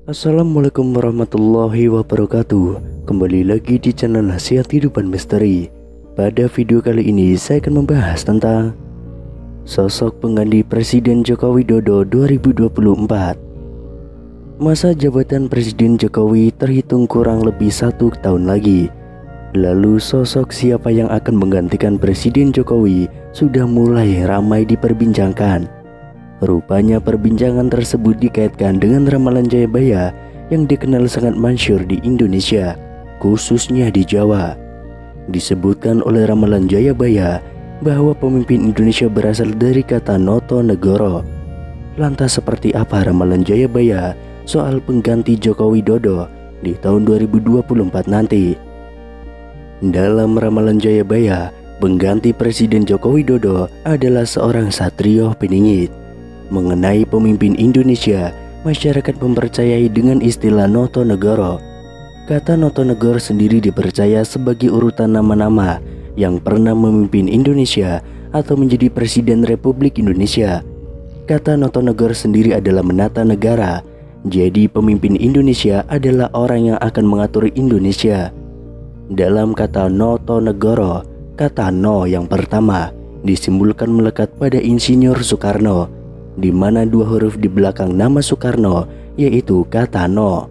Assalamualaikum warahmatullahi wabarakatuh. Kembali lagi di channel Nasihat Kehidupan Misteri. Pada video kali ini saya akan membahas tentang sosok pengganti Presiden Joko Widodo 2024. Masa jabatan Presiden Jokowi terhitung kurang lebih 1 tahun lagi. Lalu sosok siapa yang akan menggantikan Presiden Jokowi sudah mulai ramai diperbincangkan. Rupanya perbincangan tersebut dikaitkan dengan ramalan Jayabaya yang dikenal sangat masyhur di Indonesia, khususnya di Jawa. Disebutkan oleh ramalan Jayabaya bahwa pemimpin Indonesia berasal dari kata Noto Negoro. Lantas seperti apa ramalan Jayabaya soal pengganti Joko Widodo di tahun 2024 nanti? Dalam ramalan Jayabaya, pengganti Presiden Joko Widodo adalah seorang satrio peningit. Mengenai pemimpin Indonesia, masyarakat mempercayai dengan istilah Noto Negoro. Kata Noto Negoro sendiri dipercaya sebagai urutan nama-nama yang pernah memimpin Indonesia atau menjadi Presiden Republik Indonesia. Kata Noto Negoro sendiri adalah menata negara. Jadi pemimpin Indonesia adalah orang yang akan mengatur Indonesia. Dalam kata Noto Negoro, kata No yang pertama disimbolkan melekat pada Insinyur Soekarno, di mana 2 huruf di belakang nama Soekarno yaitu kata No.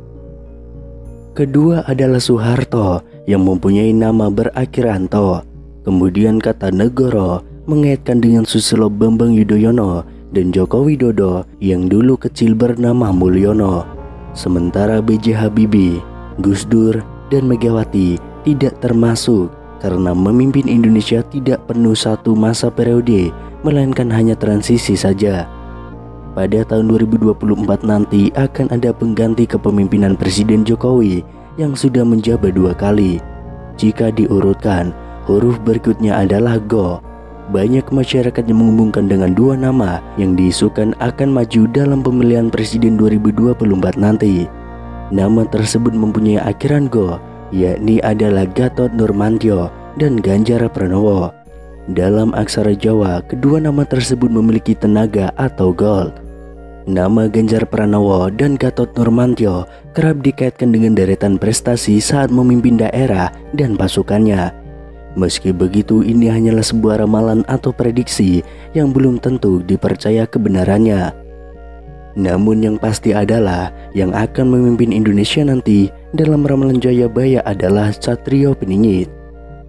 Kedua adalah Soeharto yang mempunyai nama berakhiran To. Kemudian kata Negoro mengaitkan dengan Susilo Bambang Yudhoyono dan Joko Widodo yang dulu kecil bernama Mulyono. Sementara B.J. Habibie, Gus Dur, dan Megawati tidak termasuk karena memimpin Indonesia tidak penuh 1 masa periode, melainkan hanya transisi saja. Pada tahun 2024 nanti akan ada pengganti kepemimpinan Presiden Jokowi yang sudah menjabat 2 kali. Jika diurutkan, huruf berikutnya adalah Go. Banyak masyarakat yang menghubungkan dengan 2 nama yang diisukan akan maju dalam pemilihan Presiden 2024 nanti. Nama tersebut mempunyai akhiran Go, yakni adalah Gatot Nurmantio dan Ganjar Pranowo. Dalam aksara Jawa, kedua nama tersebut memiliki tenaga atau gold. Nama Ganjar Pranowo dan Gatot Nurmantio kerap dikaitkan dengan deretan prestasi saat memimpin daerah dan pasukannya. Meski begitu, ini hanyalah sebuah ramalan atau prediksi yang belum tentu dipercaya kebenarannya. Namun yang pasti adalah yang akan memimpin Indonesia nanti dalam ramalan Jayabaya adalah Satrio Peningit.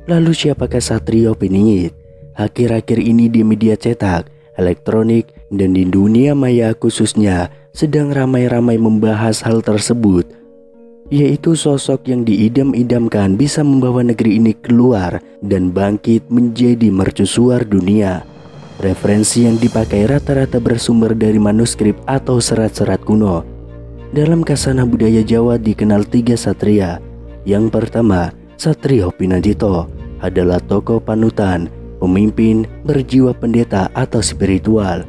Lalu siapakah Satrio Peningit? Akhir-akhir ini di media cetak, elektronik, dan di dunia maya khususnya sedang ramai-ramai membahas hal tersebut, yaitu sosok yang diidam-idamkan bisa membawa negeri ini keluar dan bangkit menjadi mercusuar dunia. Referensi yang dipakai rata-rata bersumber dari manuskrip atau serat-serat kuno. Dalam kasanah budaya Jawa dikenal 3 satria. Yang pertama, Satrio Pinandito adalah tokoh panutan, pemimpin berjiwa pendeta atau spiritual.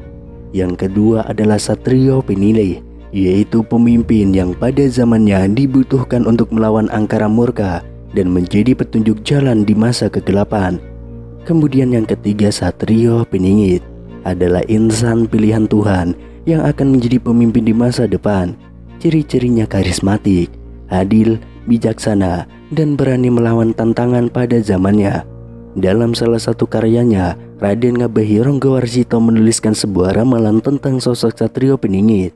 Yang kedua adalah Satrio Pinilih, yaitu pemimpin yang pada zamannya dibutuhkan untuk melawan angkara murka dan menjadi petunjuk jalan di masa kegelapan. Kemudian yang ketiga, Satrio Peningit adalah insan pilihan Tuhan yang akan menjadi pemimpin di masa depan. Ciri-cirinya karismatik, adil, bijaksana, dan berani melawan tantangan pada zamannya. Dalam salah satu karyanya, Raden Ngabehi Ronggowarsito menuliskan sebuah ramalan tentang sosok Satrio Peningit.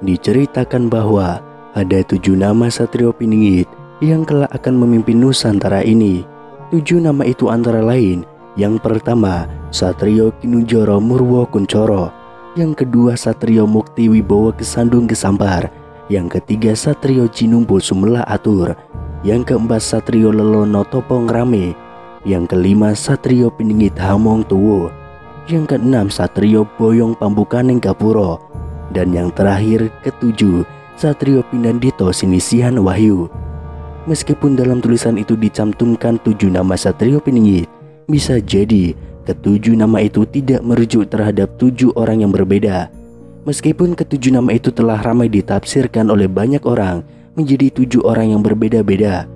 Diceritakan bahwa ada 7 nama Satrio Peningit yang kelak akan memimpin Nusantara ini. 7 nama itu antara lain, yang pertama Satrio Kinujoro Murwo Kuncoro, yang kedua Satrio Mukti Wibowo Kesandung Gesampar, yang ketiga Satrio Cinumbu Sumela Atur, yang keempat Satrio Lelono Topong Rame, yang kelima Satrio Peningit Hamong Tuwo, yang keenam Satrio Boyong Pambukaneng Gapuro, dan yang terakhir ketujuh Satrio Pinandito Sinisihan Wahyu. Meskipun dalam tulisan itu dicantumkan 7 nama Satrio Peningit, bisa jadi ke-7 nama itu tidak merujuk terhadap 7 orang yang berbeda. Meskipun ke-7 nama itu telah ramai ditafsirkan oleh banyak orang menjadi 7 orang yang berbeda-beda.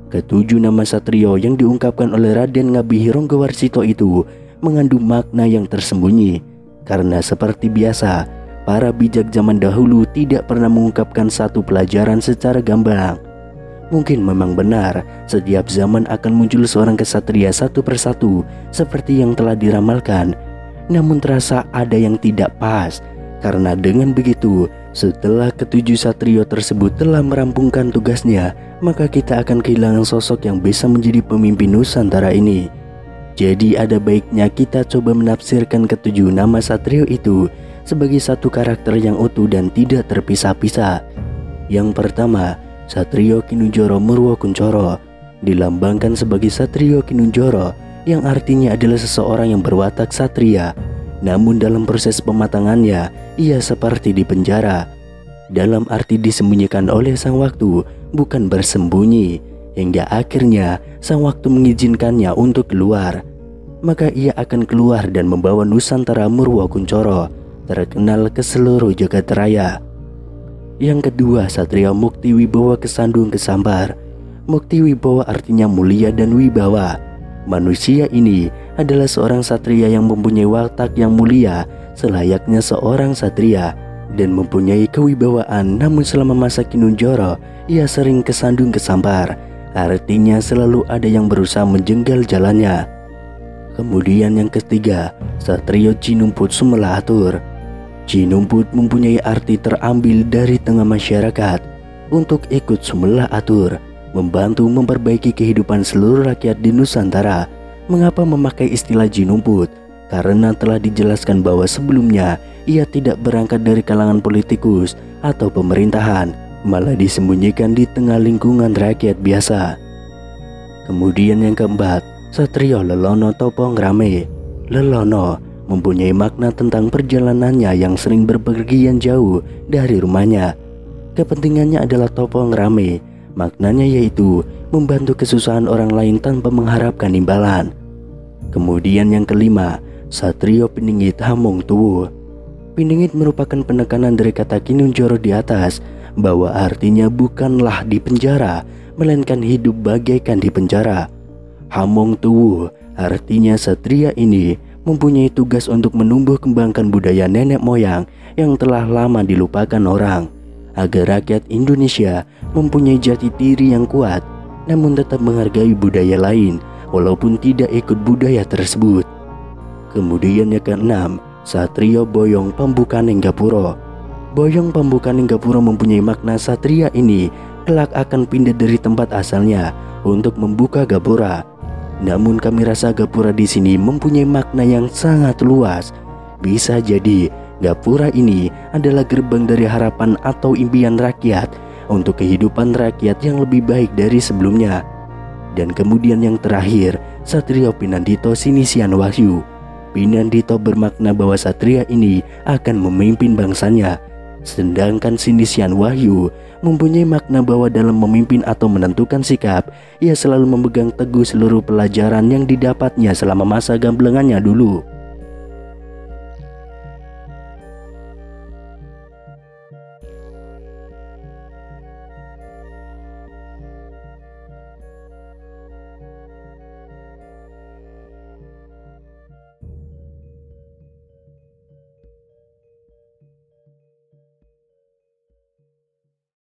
Ke-7 nama Satrio yang diungkapkan oleh Raden Ngabehi Ronggowarsito itu mengandung makna yang tersembunyi. Karena seperti biasa, para bijak zaman dahulu tidak pernah mengungkapkan satu pelajaran secara gamblang. Mungkin memang benar, setiap zaman akan muncul seorang kesatria satu persatu seperti yang telah diramalkan. Namun terasa ada yang tidak pas, karena dengan begitu, setelah ketujuh satrio tersebut telah merampungkan tugasnya, maka kita akan kehilangan sosok yang bisa menjadi pemimpin Nusantara ini. Jadi ada baiknya kita coba menafsirkan ketujuh nama satrio itu sebagai satu karakter yang utuh dan tidak terpisah-pisah. Yang pertama, Satrio Kinunjoro Murwokuncoro dilambangkan sebagai Satrio Kinunjoro, yang artinya adalah seseorang yang berwatak satria. Namun dalam proses pematangannya, ia seperti dipenjara. Dalam arti disembunyikan oleh sang waktu, bukan bersembunyi, hingga akhirnya sang waktu mengizinkannya untuk keluar. Maka ia akan keluar dan membawa Nusantara Murwokuncoro terkenal ke seluruh jagat raya. Yang kedua, Satria Mukti Wibawa Kesandung Kesambar. Mukti Wibawa artinya mulia dan wibawa. Manusia ini adalah seorang satria yang mempunyai watak yang mulia selayaknya seorang satria dan mempunyai kewibawaan. Namun selama masa Kinunjoro, ia sering kesandung kesambar, artinya selalu ada yang berusaha menjenggal jalannya. Kemudian yang ketiga, Satrio Cinumput Sumela Atur. Cinumput mempunyai arti terambil dari tengah masyarakat untuk ikut Sumela Atur, membantu memperbaiki kehidupan seluruh rakyat di Nusantara. Mengapa memakai istilah Cinumput? Karena telah dijelaskan bahwa sebelumnya ia tidak berangkat dari kalangan politikus atau pemerintahan, malah disembunyikan di tengah lingkungan rakyat biasa. Kemudian yang keempat, Satrio Lelono Topongrame. Lelono mempunyai makna tentang perjalanannya yang sering berpergian jauh dari rumahnya. Kepentingannya adalah Topongrame. Maknanya yaitu membantu kesusahan orang lain tanpa mengharapkan imbalan. Kemudian yang kelima, Satrio Piningit Hamong Tuwu. Piningit merupakan penekanan dari kata Kinunjoro di atas, bahwa artinya bukanlah di penjara, melainkan hidup bagaikan di penjara. Hamong Tuwu artinya satria ini mempunyai tugas untuk menumbuh kembangkan budaya nenek moyang yang telah lama dilupakan orang, agar rakyat Indonesia mempunyai jati diri yang kuat, namun tetap menghargai budaya lain walaupun tidak ikut budaya tersebut. Kemudian yang keenam, Satrio Boyong Pambukaning Gapuro. Boyong Pambukaning Gapuro mempunyai makna satria ini kelak akan pindah dari tempat asalnya untuk membuka gapura. Namun kami rasa gapura di sini mempunyai makna yang sangat luas. Bisa jadi gapura ini adalah gerbang dari harapan atau impian rakyat untuk kehidupan rakyat yang lebih baik dari sebelumnya. Dan kemudian yang terakhir, Satrio Pinandito Sinisian Wahyu. Pinandito bermakna bahwa satria ini akan memimpin bangsanya. Sedangkan Sinisian Wahyu mempunyai makna bahwa dalam memimpin atau menentukan sikap, ia selalu memegang teguh seluruh pelajaran yang didapatnya selama masa gamblengannya dulu.